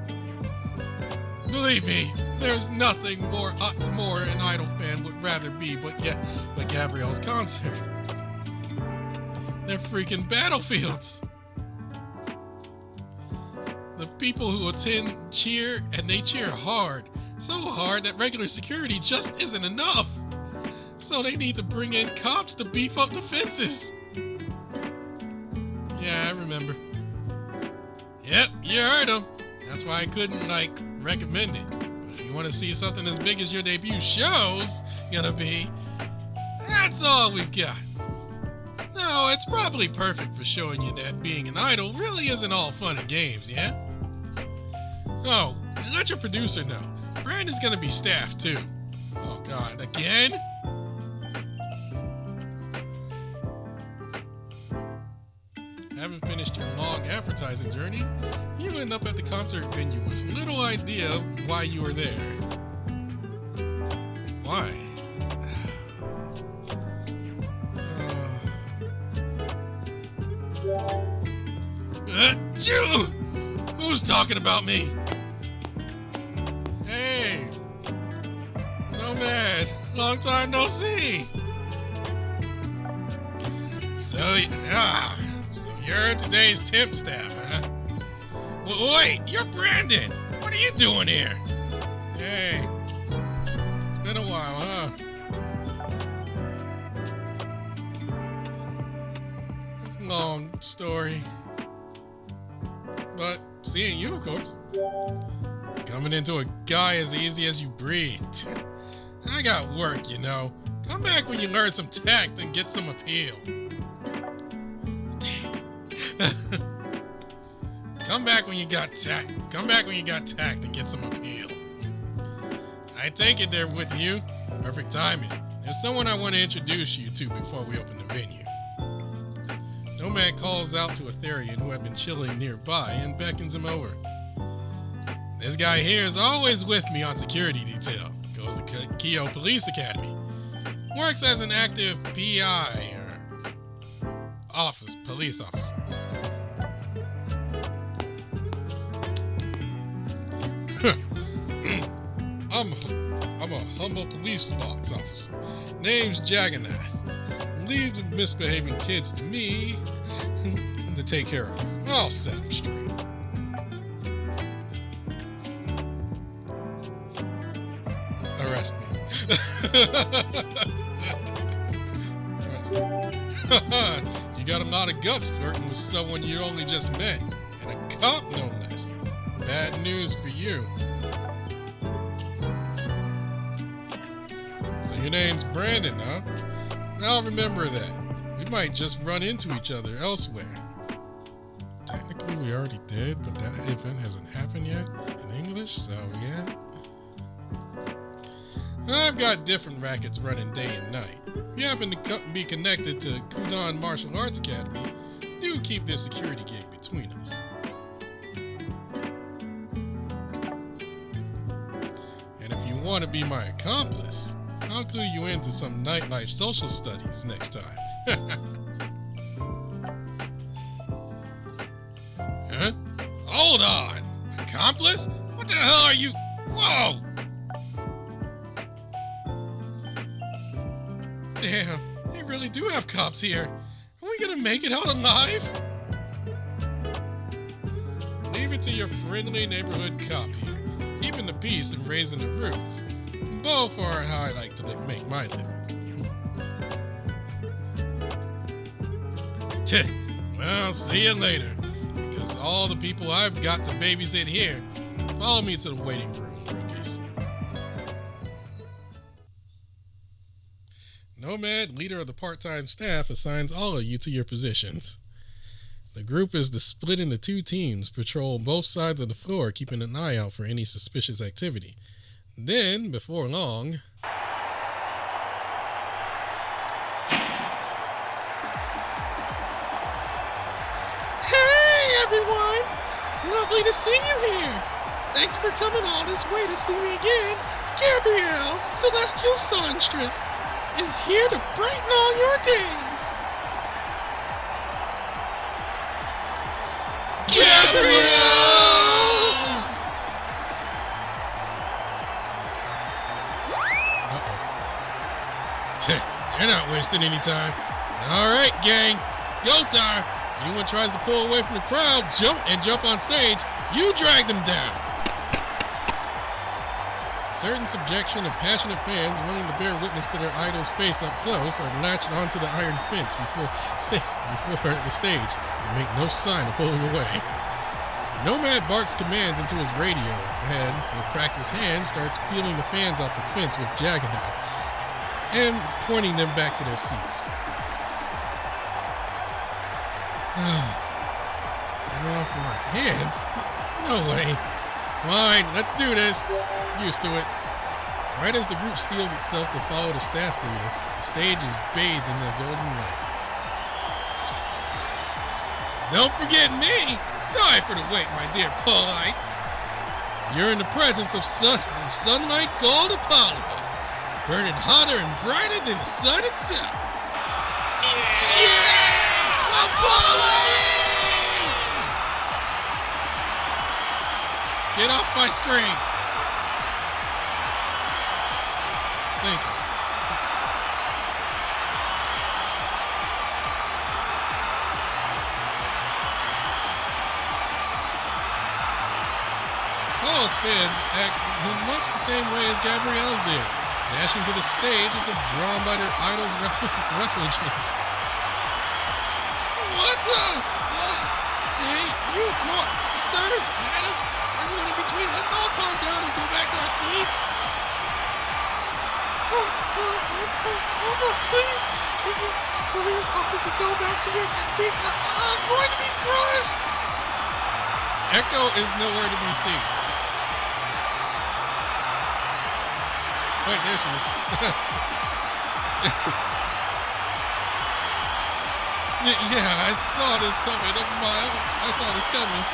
Believe me, there's nothing more an idol fan would rather be but Gabriel's concert. They're freaking battlefields. The people who attend cheer, and they cheer hard. So hard that regular security just isn't enough. So they need to bring in cops to beef up the fences. Yeah, I remember. Yep, you heard him. That's why I couldn't, recommend it. But if you want to see something as big as your debut show's gonna be, that's all we've got. No, it's probably perfect for showing you that being an idol really isn't all fun and games, yeah? Oh, and let your producer know. Brandon's gonna be staffed too. Oh God, again? Haven't finished your long advertising journey, you end up at the concert venue with little idea why you were there. Why? Achoo! Who's talking about me? Hey! Nomad! Long time no see! So you're today's temp staff, huh? Wait, you're Brandon! What are you doing here? Hey, it's been a while, huh? It's a long story. But seeing you, of course. Coming into a guy as easy as you breathed. I got work, you know. Come back when you learn some tact and get some appeal. Come back when you got tact. Come back when you got tact and get some appeal. I take it they're with you. Perfect timing. There's someone I want to introduce you to before we open the venue. Nomad calls out to Aetherian, who had been chilling nearby, and beckons him over. This guy here is always with me on security detail. Goes to Kyo Police Academy. Works as an active PI, or police officer. I'm a humble police box officer. Name's Jagannath. Leave the misbehaving kids to me to take care of. I'll set them straight. Arrest me. You got a lot of guts flirting with someone you only just met. And a cop, no less. Bad news for you. So your name's Brandon, huh? I'll remember that. We might just run into each other elsewhere. Technically, we already did, but that event hasn't happened yet in English, so yeah. I've got different rackets running day and night. If you happen to be connected to Kudan Martial Arts Academy, do keep this security gig between us. And if you want to be my accomplice, I'll clue you into some nightlife social studies next time. Huh? Hold on! Accomplice? What the hell are you? Whoa! Damn, they really do have cops here. Are we gonna make it out alive? Leave it to your friendly neighborhood cop here, keeping the peace and raising the roof. Both are how I like to make my living. Well, see you later. Because all the people I've got to babysit here, follow me to the waiting room, rookies.
Nomad, leader of the part-time staff, assigns all of you to your positions. The group is to split into 2 teams, patrol both sides of the floor, keeping an eye out for any suspicious activity. Then, before long...
Hey, everyone! Lovely to see you here. Thanks for coming all this way to see me again. Gabriel, celestial songstress, is here to brighten all your days. Gabriel! They're not wasting any time. All right, gang, it's go time. Anyone tries to pull away from the crowd, jump on stage, you drag them down.
Certain subjection of passionate fans wanting to bear witness to their idol's face up close are latched onto the iron fence before the stage and make no sign of pulling away. Nomad barks commands into his radio and, with practiced hands, starts peeling the fans off the fence with Juggernaut and pointing them back to their seats. And off our hands? No way. Fine, let's do this. Used to it. Right as the group steels itself to follow the staff leader, the stage is bathed in the golden light.
Don't forget me. Sorry for the wait, my dear Paulites. You're in the presence of sunlight gold Apollo, burning hotter and brighter than the sun itself. Yeah! Apollo! Get off my screen.
Thank you. Paul's fans act in much the same way as Gabriel's did, dashing to the stage as if drawn by their idol's refulgence.
What the? Hey, you, sirs, madams, everyone in between, let's all calm down and go back to our seats. Please, can you please all go back to your seat? I'm going to be crushed.
Echo is nowhere to be seen. Wait, there she is. Yeah, I saw this coming. I saw this coming.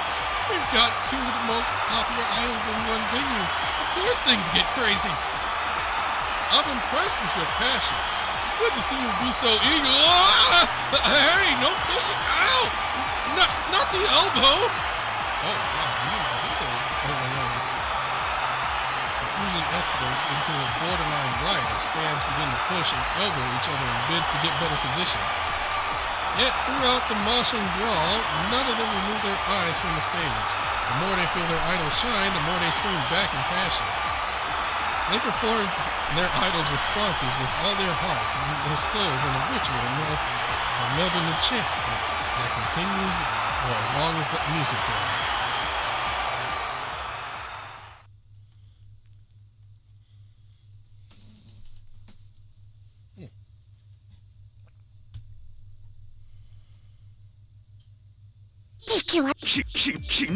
We've got 2 of the most popular idols in one venue. Of course things get crazy. I'm impressed with your passion. It's good to see you be so eager.
Hey, no pushing out! Not the elbow!
Oh, wow, you into details. Confusion escalates into a borderline riot as fans begin to push and elbow each other in bids to get better positions. Yet, throughout the moshing brawl, none of them remove their eyes from the stage. The more they feel their idol shine, the more they scream back in passion. They perform their idol's responses with all their hearts and their souls in a ritual of melding the chant that continues for as long as the music does.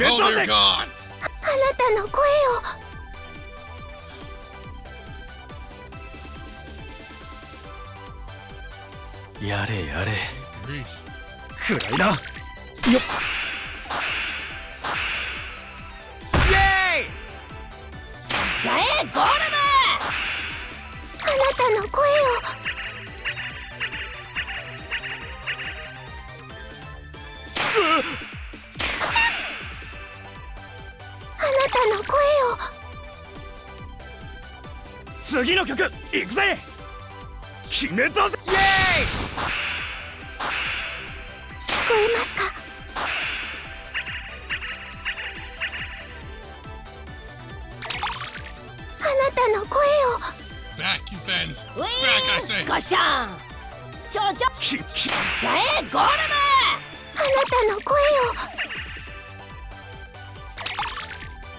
Oh, they're gone!
あなたの声を
やれやれ
Grief.
暗いなよっイエーイ
じゃえゴールムあなたの声をあなたの声を
次の曲いくぜ決めたぜイエーイ
聞こえますかあなたの声を
Back, you fans!
ウィ
Back, I say!
ーンガシャンちょ
き
じゃえゴールムあなたの声を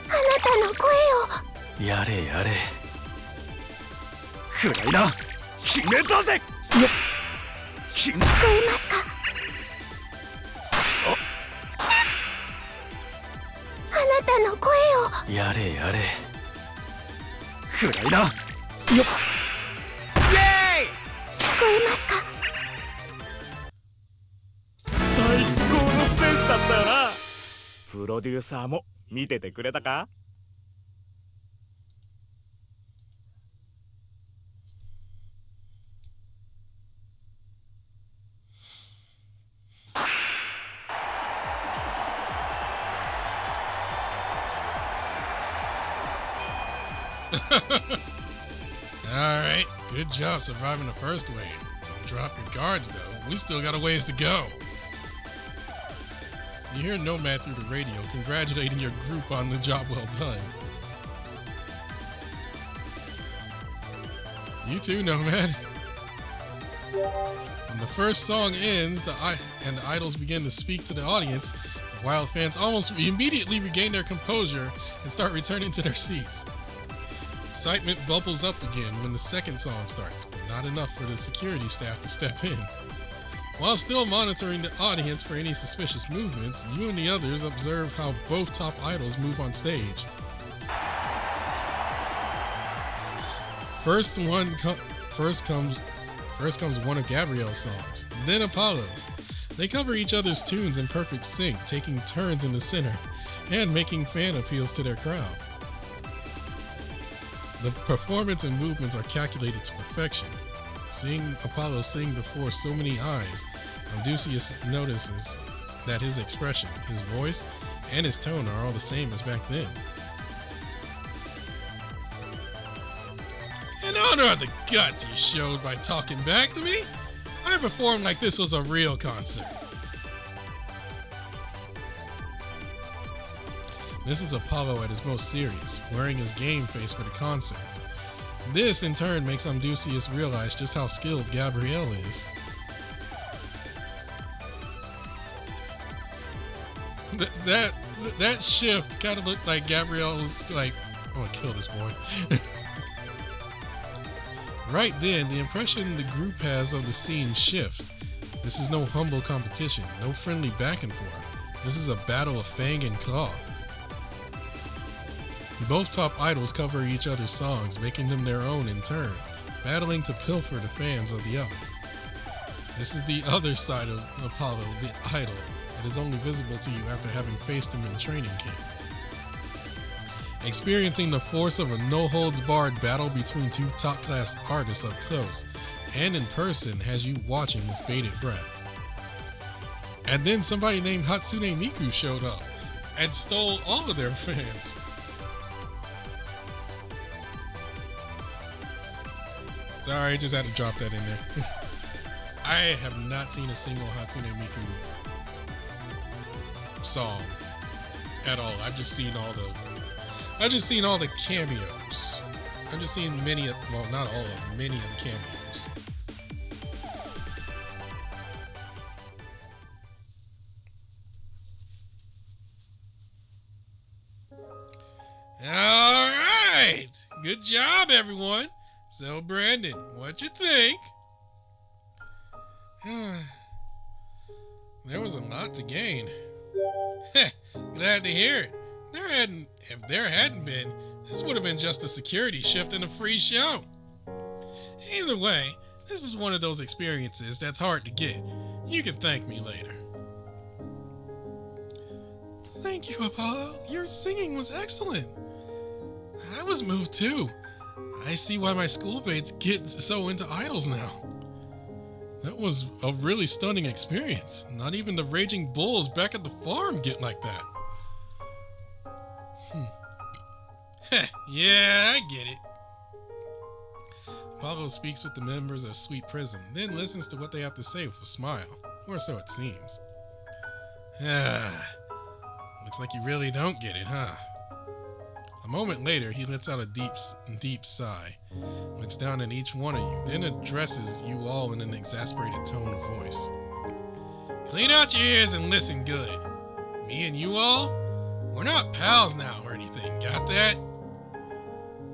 あなたの声を
やれやれ暗いな決めたぜ君
聞こえますか？あなたの声を。
やれやれ暗いなよっイエーイ
聞こえますか？
最高のステージだったよな。プロデューサーも見ててくれたか？Alright,
good job surviving the first wave. Didn't drop your guards though. We still got a ways to go. You hear Nomad through the radio congratulating your group on the job well done. You too, Nomad. When the first song ends and the idols begin to speak to the audience, the wild fans almost immediately regain their composure and start returning to their seats. Excitement bubbles up again when the second song starts, but not enough for the security staff to step in. While still monitoring the audience for any suspicious movements, you and the others observe how both top idols move on stage. First comes one of Gabriel's songs, then Apollo's. They cover each other's tunes in perfect sync, taking turns in the center and making fan appeals to their crowd. The performance and movements are calculated to perfection. Seeing Apollo sing before so many eyes, Amdusius notices that his expression, his voice, and his tone are all the same as back then. In honor of the guts he showed by talking back to me, I performed like this was a real concert. This is Apollo at his most serious, wearing his game face for the concert. This, in turn, makes Amdusius realize just how skilled Gabriel is. That shift kind of looked like Gabriel was like, I'm gonna kill this boy. Right then, the impression the group has of the scene shifts. This is no humble competition, no friendly back and forth. This is a battle of fang and claw. Both top idols cover each other's songs, making them their own in turn, battling to pilfer the fans of the other. This is the other side of Apollo, the idol, that is only visible to you after having faced him in training camp. Experiencing the force of a no-holds-barred battle between two top-class artists up close and in person has you watching with bated breath. And then somebody named Hatsune Miku showed up and stole all of their fans. Sorry, just had to drop that in there. I have not seen a single Hatsune Miku song at all. I've just seen all the cameos. I've just seen many of, well, not all of them, many of the cameos. All right. Good job, everyone. So, Brandon, what you think? There was a lot to gain. Glad to hear it. If there hadn't been, this would have been just a security shift and a free show. Either way, this is one of those experiences that's hard to get. You can thank me later. Thank you, Apollo. Your singing was excellent. I was moved too. I see why my schoolmates get so into idols now. That was a really stunning experience. Not even the raging bulls back at the farm get like that. Yeah, I get it. Apollo speaks with the members of Sweet Prism, then listens to what they have to say with a smile, or so it seems. Looks like you really don't get it, huh? A moment later, he lets out a deep sigh, looks down at each one of you, then addresses you all in an exasperated tone of voice. Clean out your ears and listen good. Me and you all, we're not pals now or anything, got that?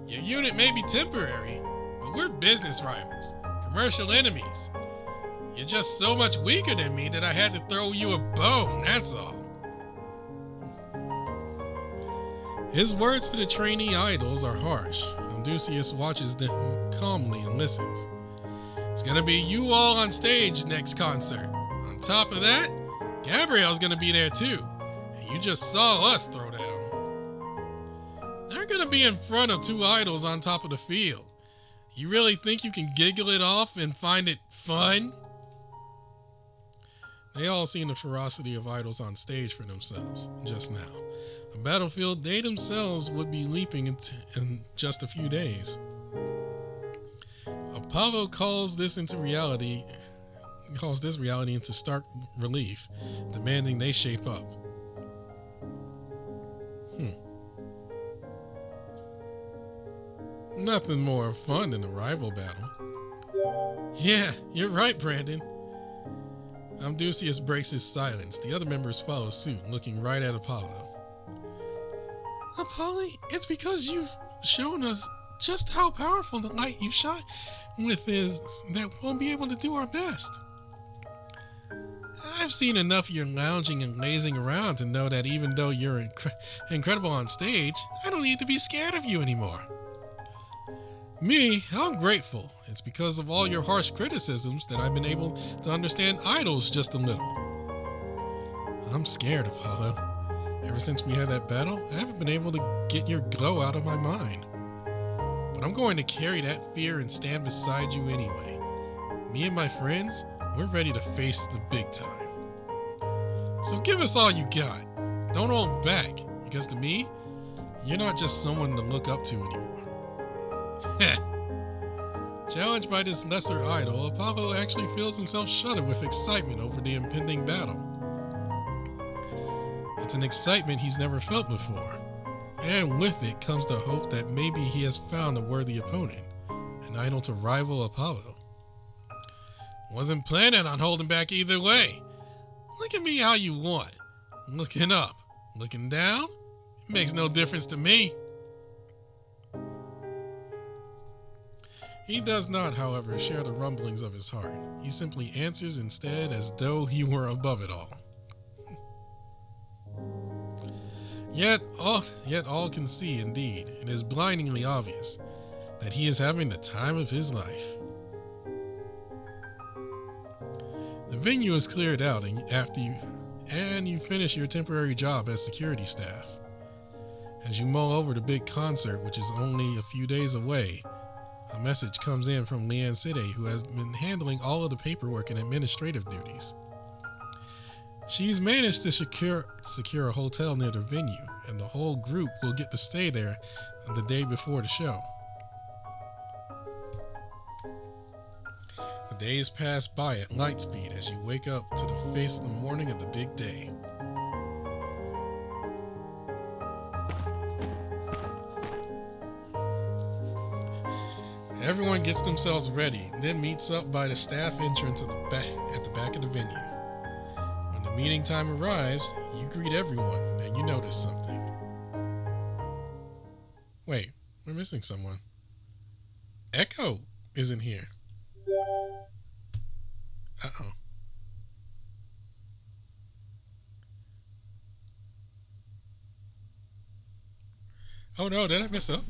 Your unit may be temporary, but we're business rivals, commercial enemies. You're just so much weaker than me that I had to throw you a bone, that's all. His words to the trainee idols are harsh. Odysseus watches them calmly and listens. It's gonna be you all on stage next concert. On top of that, Gabriel's gonna be there too. And you just saw us throw down. They're gonna be in front of 2 idols on top of the field. You really think you can giggle it off and find it fun? They all seen the ferocity of idols on stage for themselves just now. A battlefield they themselves would be leaping in just a few days. Apollo calls this reality into stark relief, demanding they shape up. Nothing more fun than a rival battle. Yeah, you're right, Brandon. Odysseus breaks his silence. The other members follow suit, looking right at Apollo. Apollo, it's because you've shown us just how powerful the light you shine with is that we'll be able to do our best. I've seen enough of your lounging and lazing around to know that even though you're incredible on stage, I don't need to be scared of you anymore. Me, I'm grateful. It's because of all your harsh criticisms that I've been able to understand idols just a little. I'm scared, Apollo. Ever since we had that battle, I haven't been able to get your glow out of my mind. But I'm going to carry that fear and stand beside you anyway. Me and my friends, we're ready to face the big time. So give us all you got. Don't hold back, because to me, you're not just someone to look up to anymore. Challenged by this lesser idol, Apollo actually feels himself shudder with excitement over the impending battle. It's an excitement he's never felt before, and with it comes the hope that maybe he has found a worthy opponent, an idol to rival Apollo. Wasn't planning on holding back either way. Look at me how you want. Looking up, looking down, it makes no difference to me. He does not, however, share the rumblings of his heart. He simply answers instead as though he were above it all. Yet all can see, indeed, it is blindingly obvious, that he is having the time of his life. The venue is cleared out and you finish your temporary job as security staff. As you mull over the big concert, which is only a few days away, a message comes in from Leanne Side, who has been handling all of the paperwork and administrative duties. She's managed to secure a hotel near the venue, and the whole group will get to stay there the day before the show. The days pass by at light speed as you wake up to face the morning of the big day. Everyone gets themselves ready, then meets up by the staff entrance at the back of the venue. When the meeting time arrives, you greet everyone and you notice something. Wait, we're missing someone. Echo isn't here. Uh-oh. Oh no, did I mess up?